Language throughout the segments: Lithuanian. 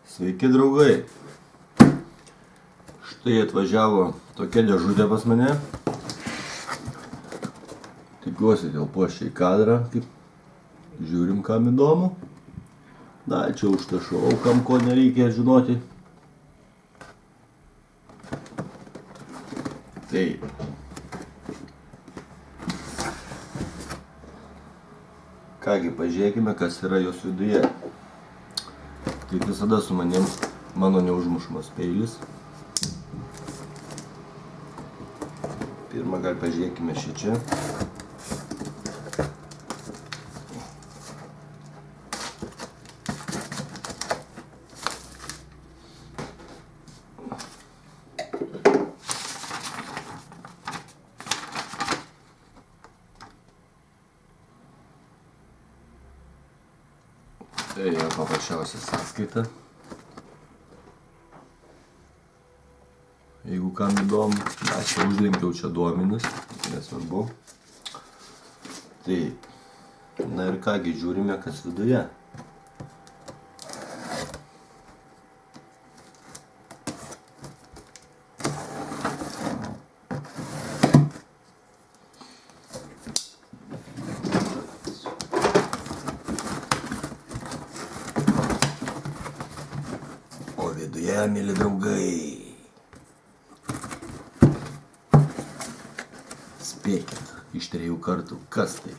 Sveiki draugai. Štai atvažiavo tokia dėžutė pas mane. Tikiuosi telpo šį kadrą, kaip žiūrim, kam įdomu. Na, čia užtašau, kam ko nereikia žinoti. Taip. Kągi, pažiūrėkime, kas yra jos viduje. Kaip visada su manim mano neužmušamas peilis. Pirmą gal pažiūrėkime šičia. Tai yra paprasčiausia sąskaita. Jeigu kam įdomu, aš čia užlinkiau čia duomenis, nesvarbu. Taip. Na ir kągi, žiūrime, kas viduje. O viduje, mėly draugai, spėkit iš 3 kartų, kas tai?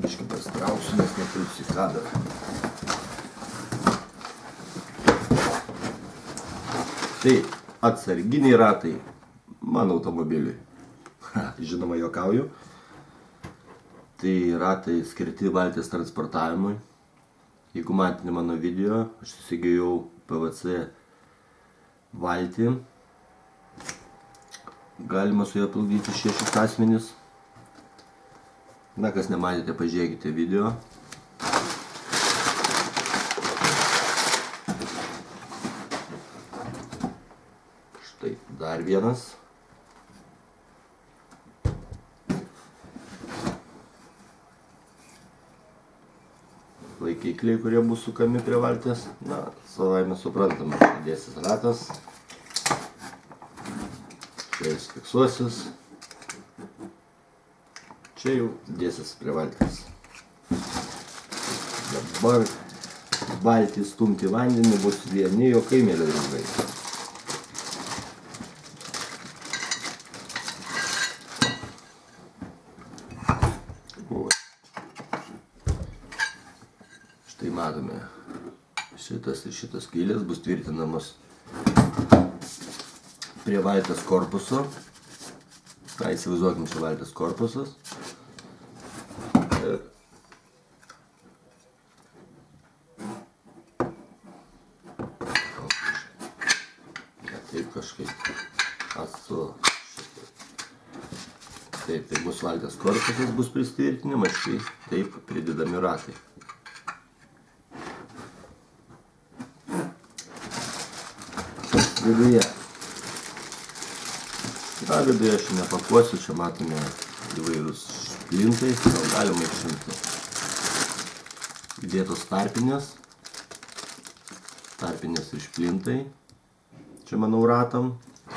Biškį pastrauksiu, nes netilpsiu į kadrą. Tai atsarginiai ratai mano automobiliui. Žinoma, juokauju. Tai ratai skirti valties transportavimui. Jeigu matėte mano video, aš įsigijau PVC valtį. Galima su ją plukdyti 6 asmenis. Na, kas nematėte, pažiūrėkite video. Štai dar vienas. Laikikliai, kurie bus sukami prie valties. Na, savaime suprantama, čia dėsis ratas. Čia jis fiksuosis. Čia jau dėsis prie valties. Dabar valtį stumti vandenį bus vieni juokai, mėly draugai. Štai matome, šitas ir šitas skylės bus tvirtinamos prie valties korpuso. Tai įsivaizduokim, čia valties korpusas. Taip kažkaip atsu. Taip, tai bus valties korpusas, bus pristvirtinimas, štai taip pridedami ratai. Viduje. Na, viduje aš nepakuosiu, čia matome įvairūs šplintai, gal galima išimti. Įdėtos tarpinės ir šplintai. Čia, manau, ratam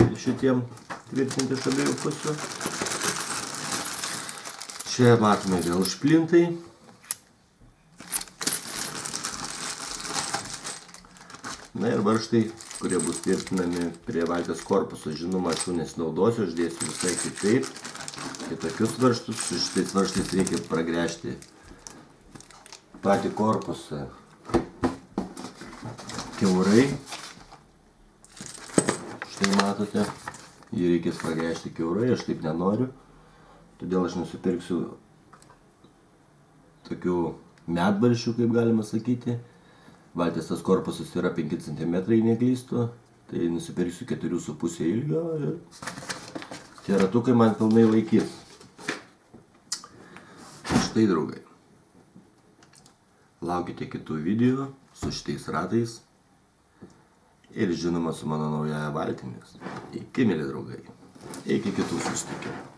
ir šitiem tvirtinti iš abiejų pusių. Čia matome vėl šplintai. Na ir varžtai, kurie bus tvirtinami prie valties korpuso. Žinoma, aš jų nesinaudosiu, aš dėsiu visai kitaip. Kitokius varžtus. Su šitais varžtais reikia pragręžti patį korpusą kiaurai. Štai matote, jį reikės pragręžti kiaurai, aš taip nenoriu. Todėl aš nusipirksiu tokių medvaržčių, kaip galima sakyti. Valties tas korpusas yra 5 cm, neklystu, tai nusipirksiu 4,5 ilgio ir tie ratukai man pilnai laikys. Štai, draugai, laukite kitų video su šitais ratais ir žinoma su mano naujaja valtimis. Iki, mėly draugai, iki kitų susitikimų.